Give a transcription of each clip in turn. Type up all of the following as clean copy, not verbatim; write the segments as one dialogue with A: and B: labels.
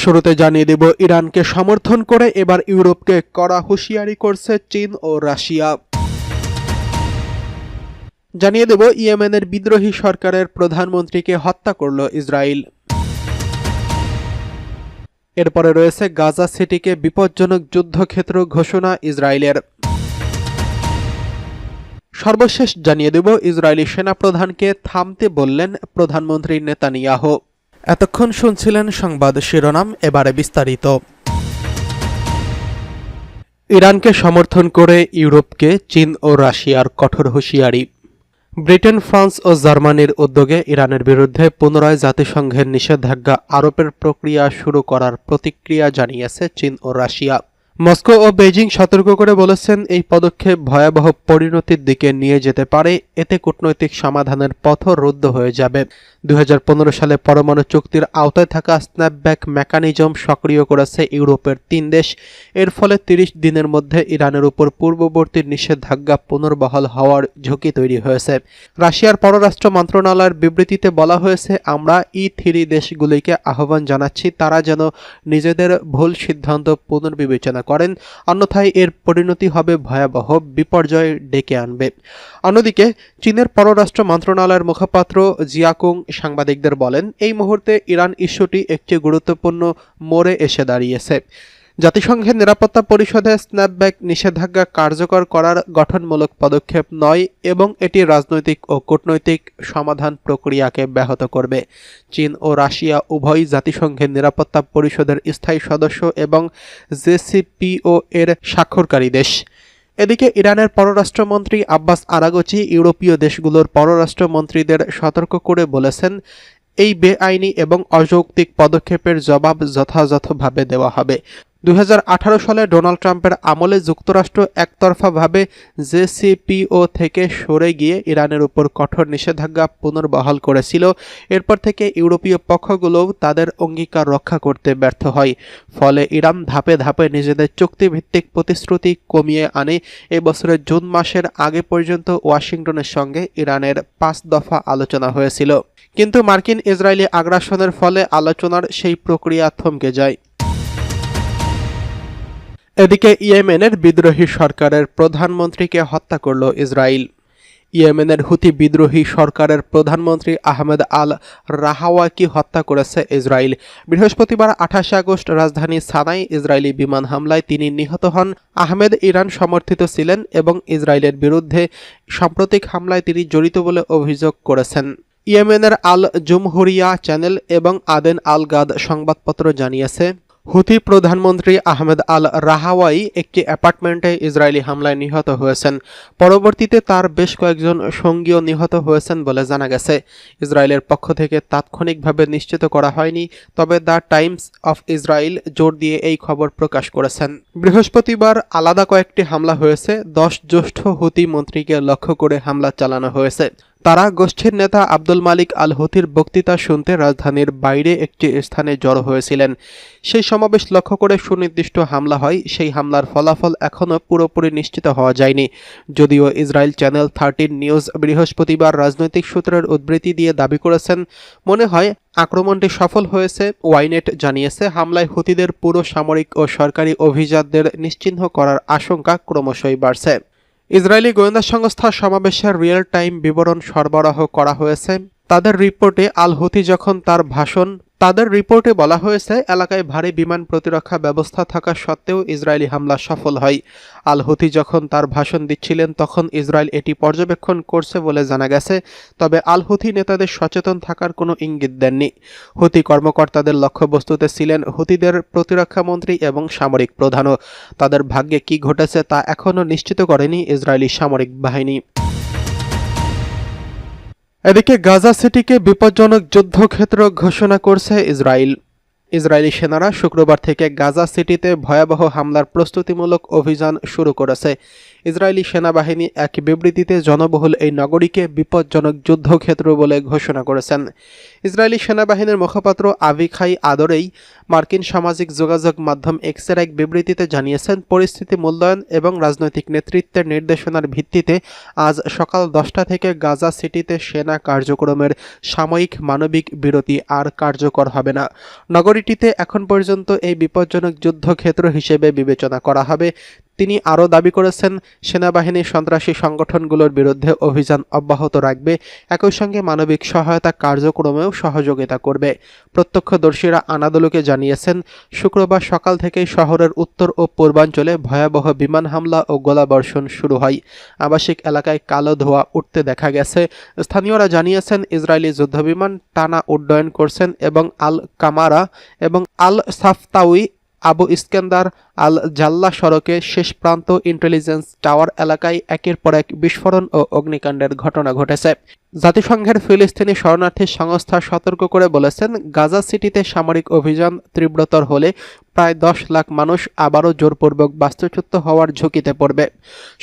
A: শুরুতে জানিয়ে দেব, ইরানকে সমর্থন করে এবার ইউরোপকে কড়া হুঁশিয়ারি করছে চীন ও রাশিয়া। জানিয়ে দেব, ইয়েমেনের বিদ্রোহী সরকারের প্রধানমন্ত্রীকে হত্যা করল ইসরায়েল। এরপরে রয়েছে গাজা সিটিকে বিপজ্জনক যুদ্ধক্ষেত্র ঘোষণা ইসরায়েলের। সর্বশেষ জানিয়ে দেব, ইসরায়েলি সেনাপ্রধানকে থামতে বললেন প্রধানমন্ত্রী নেতানিয়াহু। এতক্ষণ শুনছিলেন সংবাদ শিরোনাম, এবারে বিস্তারিত। ইরানকে সমর্থন করে ইউরোপকে চীন ও রাশিয়ার কঠোর হুঁশিয়ারি। ব্রিটেন, ফ্রান্স ও জার্মানির উদ্যোগে ইরানের বিরুদ্ধে পুনরায় জাতিসংঘের নিষেধাজ্ঞা আরোপের প্রক্রিয়া শুরু করার প্রতিক্রিয়া জানিয়েছে চীন ও রাশিয়া। মস্কো ও বেইজিং সতর্ক করে বলেছেন, এই পদক্ষেপ ভয়াবহ পরিণতির দিকে নিয়ে যেতে পারে। এতে কূটনৈতিক সমাধানের পথও রুদ্ধ হয়ে যাবে। 2015 সালে পরমাণু চুক্তির আওতায় থাকা স্ন্যাপব্যাক মেকানিজম সক্রিয় করেছে ইউরোপের 3 দেশ। এর ফলে 30 দিনের মধ্যে ইরানের উপর পূর্ববর্তী নিষেধাজ্ঞা পুনর্বহাল হওয়ার ঝুঁকি তৈরি হয়েছে। রাশিয়ার পররাষ্ট্র মন্ত্রণালয়ের বিবৃতিতে বলা হয়েছে, আমরা E3 দেশগুলিকে আহ্বান জানাচ্ছি তারা যেন নিজেদের ভুল সিদ্ধান্ত পুনর্বিবেচনা করেন, অন্যথায় এর পরিণতি হবে ভয়াবহ, বিপর্যয় ডেকে আনবে। অন্যদিকে চীনের পররাষ্ট্র মন্ত্রণালয়ের মুখপাত্র জিয়াকুং সাংবাদিকদের বলেন, এই মুহূর্তে ইরান ইস্যুটি একটি গুরুত্বপূর্ণ মোড়ে এসে দাঁড়িয়েছে। জাতিসংঘের নিরাপত্তা পরিষদে স্ন্যাপব্যাক নিষেধাজ্ঞা কার্যকর করার গঠনমূলক পদক্ষেপ নয় এবং এটি রাজনৈতিক ও কূটনৈতিক সমাধান প্রক্রিয়াকে ব্যাহত করবে। চীন ও রাশিয়া উভয়ই জাতিসংঘের নিরাপত্তা পরিষদের স্থায়ী সদস্য এবং জেসিপিও এর স্বাক্ষরকারী দেশ। এদিকে ইরানের পররাষ্ট্রমন্ত্রী আব্বাস আরাগচি ইউরোপীয় দেশগুলোর পররাষ্ট্রমন্ত্রীদের সতর্ক করে বলেছেন, এই বেআইনি এবং অযৌক্তিক পদক্ষেপের জবাব যথাযথভাবে দেওয়া হবে। 2018 সালে ডোনাল্ড ট্রাম্পের আমলে যুক্তরাষ্ট্র একতরফাভাবে জেসিপিও থেকে সরে গিয়ে ইরানের উপর কঠোর নিষেধাজ্ঞা পুনর্বহাল করেছিল। এরপর থেকে ইউরোপীয় পক্ষগুলোও তাদের অঙ্গীকার রক্ষা করতে ব্যর্থ হয়। ফলে ইরান ধাপে ধাপে নিজেদের চুক্তিভিত্তিক প্রতিশ্রুতি কমিয়ে আনে। এ বছরের জুন মাসের আগে পর্যন্ত ওয়াশিংটনের সঙ্গে ইরানের 5 দফা আলোচনা হয়েছিল, কিন্তু মার্কিন ইসরায়েলি আগ্রাসনের ফলে আলোচনার সেই প্রক্রিয়া থমকে যায়। এদিকে ইয়েমেনের বিদ্রোহী সরকারের প্রধানমন্ত্রীকে হত্যা করল ইসরায়েল। ইয়েমেনের হুতি বিদ্রোহী সরকারের প্রধানমন্ত্রী আহমেদ আল রাহাওয়াকে হত্যা করেছে ইসরায়েল। বৃহস্পতিবার 28 আগস্ট রাজধানী সানায় ইসরায়েলি বিমান হামলায় তিনি নিহত হন। আহমেদ ইরান সমর্থিত ছিলেন এবং ইসরায়েলের বিরুদ্ধে সাম্প্রতিক হামলায় তিনি জড়িত বলে অভিযোগ করেছেন। ইয়েমেনের আল জুমহুরিয়া চ্যানেল এবং আদেন আল গাদ সংবাদপত্র জানিয়েছে, হুথি প্রধানমন্ত্রী আহমেদ আল রাহাওয়াই একটি অ্যাপার্টমেন্টে ইসরায়েলি হামলায় নিহত হয়েছেন। পরবর্তীতে তার বেশ কয়েকজন সঙ্গীও নিহত হয়েছেন বলে জানা গেছে। ইসরায়েলের পক্ষ থেকে তাৎক্ষণিকভাবে নিশ্চিত করা হয়নি, তবে দ্য টাইমস অফ ইসরায়েল জোর দিয়ে এই খবর প্রকাশ করেছেন। বৃহস্পতিবার আলাদা কয়েকটি হামলা হয়েছে। 10 জ্যেষ্ঠ হুথি মন্ত্রীকে লক্ষ্য করে হামলা চালানো হয়েছে। তারা গোষ্ঠীর নেতা আব্দুল মালিক আল হুথির বক্তৃতা শুনতে রাজধানীর বাইরে একটি স্থানে জড়ো হয়েছিলেন। সেই সমাবেশ লক্ষ্য করে সুনির্দিষ্ট হামলা হয়। সেই হামলার ফলাফল এখনও পুরোপুরি নিশ্চিত হওয়া যায়নি। যদিও ইসরায়েল চ্যানেল 13 নিউজ বৃহস্পতিবার রাজনৈতিক সূত্রের উদ্ধৃতি দিয়ে দাবি করেছেন, মনে হয় আক্রমণটি সফল হয়েছে। ওয়াইনেট জানিয়েছে, হামলায় হুথিদের পুরো সামরিক ও সরকারি অভিজাতদের নিশ্চিহ্ন করার আশঙ্কা ক্রমশই বাড়ছে। ইসরায়েলি গোয়েন্দা সংস্থা সমাবেশের রিয়েল টাইম বিবরণ সরবরাহ করা হয়েছে। তাদের রিপোর্টে আল হুথি যখন তাদের রিপোর্টে বলা হয়েছে, এলাকায় ভারী বিমান প্রতিরক্ষা ব্যবস্থা থাকা সত্ত্বেও ইসরায়েলি হামলা সফল হয়। আল হুথি যখন তার ভাষণ দিচ্ছিলেন তখন ইসরায়েল এটি পর্যবেক্ষণ করছে বলে জানা গেছে, তবে আল হুথি নেতাদের সচেতন থাকার কোনো ইঙ্গিত দেননি। হুথি কর্মকর্তাদের লক্ষ্যবস্তুতে ছিলেন হুথিদের প্রতিরক্ষা মন্ত্রী এবং সামরিক প্রধানও। তাদের ভাগ্যে কি ঘটেছে তা এখনও নিশ্চিত করেনি ইসরায়েলি সামরিক বাহিনী। এদিকে গাজা সিটিকে বিপজ্জনক যুদ্ধক্ষেত্র ঘোষণা করছে ইসরায়েল। ইসরায়েলি সেনারা শুক্রবার থেকে গাজা সিটিতে ভয়াবহ হামলার প্রস্তুতিমূলক অভিযান শুরু করেছে। ইসরায়েলি সেনাবাহিনী এক বিবৃতিতে জনবহুল এই নগরীকে বিপজ্জনক যুদ্ধক্ষেত্র বলে ঘোষণা করেছেন। ইসরায়েলি সেনাবাহিনীর মুখপাত্র আভিখাই আদরেই মার্কিন সামাজিক যোগাযোগ মাধ্যম এক্সের এক বিবৃতিতে জানিয়েছেন, পরিস্থিতি মূল্যায়ন এবং রাজনৈতিক নেতৃত্বের নির্দেশনার ভিত্তিতে আজ সকাল 10টা থেকে গাজা সিটিতে সেনা কার্যক্রমের সাময়িক মানবিক বিরতি আর কার্যকর হবে না। নগরীটিতে এখন পর্যন্ত এই বিপজ্জনক যুদ্ধক্ষেত্র হিসেবে বিবেচনা করা হবে। তিনি আরও দাবি করেছেন, সেনাবাহিনী সন্ত্রাসী সংগঠনগুলোর বিরুদ্ধে অভিযান অব্যাহত রাখবে, একই সঙ্গে মানবিক সহায়তা কার্যক্রমেও সহযোগিতা করবে। প্রত্যক্ষদর্শীরা আনাদোলুকে জানিয়েছেন, শুক্রবার সকাল থেকেই শহরের উত্তর ও পূর্বাঞ্চলে ভয়াবহ বিমান হামলা ও গোলাবর্ষণ শুরু হয়। আবাসিক এলাকায় কালো ধোঁয়া উঠতে দেখা গেছে। স্থানীয়রা জানিয়েছেন, ইসরায়েলি যুদ্ধবিমান টানা উড্ডয়ন করছেন এবং আল কামারা এবং আল সাফতাউই আবু ইস্কান্দার আল জাল্লা সড়কের শেষ প্রান্ত ইন্টেলিজেন্স টাওয়ার এলাকায় একের পর এক বিস্ফোরণ ও অগ্নিকাণ্ডের ঘটনা ঘটেছে। জাতিসংঘের ফিলিস্তিনি শরণার্থী সংস্থা সতর্ক করে বলেছেন, গাজা সিটিতে সামরিক অভিযান তীব্রতর হলে প্রায় 10 লাখ মানুষ আবারও জোরপূর্বক বাস্তুচ্যুত হওয়ার ঝুঁকিতে পড়বে।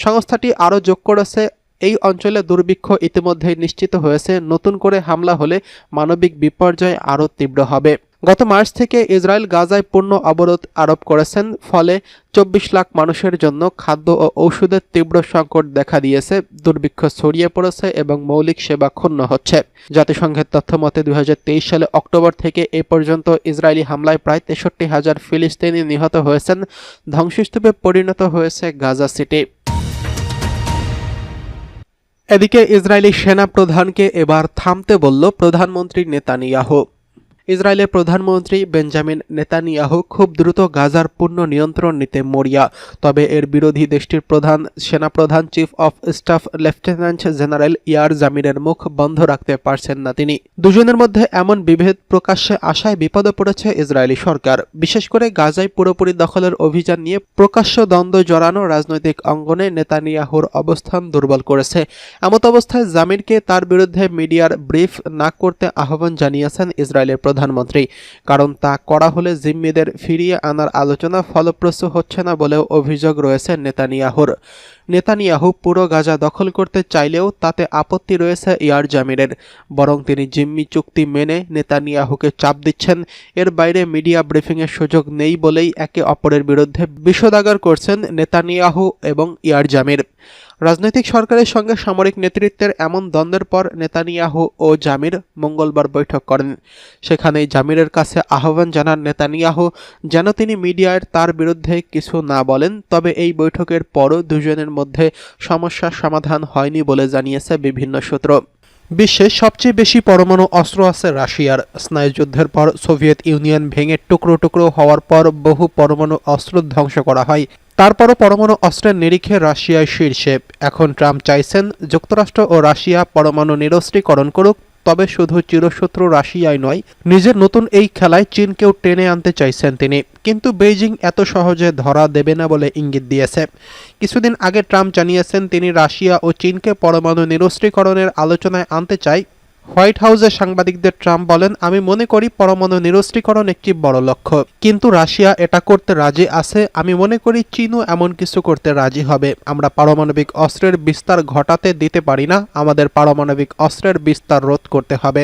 A: সংস্থাটি আরও যোগ করেছে, এই অঞ্চলে দুর্ভিক্ষ ইতিমধ্যেই নিশ্চিত হয়েছে, নতুন করে হামলা হলে মানবিক বিপর্যয় আরও তীব্র হবে। গত মার্চ থেকে ইসরায়েল গাজায় পূর্ণ অবরোধ আরোপ করেছেন, ফলে 24 লাখ মানুষের জন্য খাদ্য ও ঔষধের তীব্র সংকট দেখা দিয়েছে, দুর্ভিক্ষ ছড়িয়ে পড়েছে এবং মৌলিক সেবা ক্ষুণ্ণ হচ্ছে। জাতিসংঘের তথ্যমতে 2023 সালে অক্টোবর থেকে এ পর্যন্ত ইসরায়েলি হামলায় প্রায় 63,000 ফিলিস্তিনি নিহত হয়েছেন। ধ্বংসস্তূপে পরিণত হয়েছে গাজা সিটি। এদিকে ইসরায়েলি সেনা প্রধানকে এবার থামতে বলল প্রধানমন্ত্রী নেতানিয়াহু। ইসরায়েলের প্রধানমন্ত্রী বেঞ্জামিন নেতানিয়াহু খুব দ্রুত গাজার পূর্ণ নিয়ন্ত্রণ নিতে মরিয়া, তবে এর বিরোধী দেশটির সেনাপ্রধান chief of staff lieutenant general Eyal জামিরের মুখ বন্ধ রাখতে পারছেন না তিনি। দুজনের মধ্যে এমন বিভেদ প্রকাশ্যে আসায় বিপদে পড়েছে ইসরায়েলি সরকার। বিশেষ করে গাজায় পুরোপুরি দখলের অভিযান নিয়ে প্রকাশ্য দ্বন্দ্ব জড়ানো রাজনৈতিক অঙ্গনে নেতানিয়াহুর অবস্থান দুর্বল করেছে। এমত অবস্থায় জামিরকে তার বিরুদ্ধে মিডিয়ার ব্রিফ না করতে আহ্বান জানিয়েছেন ইসরায়েলের প্রধানমন্ত্রী, কারণ তা করা হলে জিম্মিদের ফিরিয়ে আনার আলোচনা ফলপ্রসূ হচ্ছে না বলেও অভিযোগ রয়েছে নেতানিয়াহুর। নেতানিয়াহু পুরো গাজা দখল করতে চাইলেও তাতে আপত্তি রয়েছে ইয়ার জামিরের, বরং তিনি জিম্মি চুক্তি মেনে নেতানিয়াহুকে চাপ দিচ্ছেন। এর বাইরে মিডিয়া ব্রিফিংয়ের সুযোগ নেই বলেই একে অপরের বিরুদ্ধে বিষোদাগার করছেন নেতানিয়াহু এবং ইয়ার জামির। রাজনৈতিক সরকারের সঙ্গে সামরিক নেতৃত্বের এমন দ্বন্দ্বের পর নেতানিয়াহু ও জামির মঙ্গলবার বৈঠক করেন। সেখানেই জামিরের কাছে আহ্বান জানান নেতানিয়াহু যেন তিনি মিডিয়ায় তার বিরুদ্ধে কিছু না বলেন। তবে এই বৈঠকের পরও দুজনের মধ্যে সমস্যার সমাধান হয়নি বলে জানিয়েছে বিভিন্ন সূত্র। বিশ্বে সবচেয়ে বেশি পরমাণু অস্ত্র আছে রাশিয়ার। স্নায়ুযুদ্ধের পর সোভিয়েত ইউনিয়ন ভেঙে টুকরো টুকরো হওয়ার পর বহু পরমাণু অস্ত্র ধ্বংস করা হয়। তারপরও পরমাণু অস্ত্রের নিরিখে রাশিয়ায় শীর্ষে। এখন ট্রাম্প চাইছেন যুক্তরাষ্ট্র ও রাশিয়া পরমাণু নিরস্ত্রীকরণ করুক, তবে শুধু চিরশত্রু রাশিয়াই নয়, নিজের নতুন এই খেলায় চীনকেও টেনে আনতে চাইছেন তিনি। কিন্তু বেইজিং এত সহজে ধরা দেবে না বলে ইঙ্গিত দিয়েছে। কিছুদিন আগে ট্রাম্প জানিয়েছেন তিনি রাশিয়া ও চীনকে পরমাণু নিরস্ত্রীকরণের আলোচনায় আনতে চাই। হোয়াইট হাউসে সাংবাদিকদের ট্রাম্প বলেন, আমি মনে করি পরমাণু নিরস্ত্রীকরণ একটি বড় লক্ষ্য, কিন্তু রাশিয়া এটা করতে রাজি আছে। আমি মনে করি চীনও এমন কিছু করতে রাজি হবে। আমরা পারমাণবিক অস্ত্রের বিস্তার ঘটাতে দিতে পারি না, আমাদের পারমাণবিক অস্ত্রের বিস্তার রোধ করতে হবে।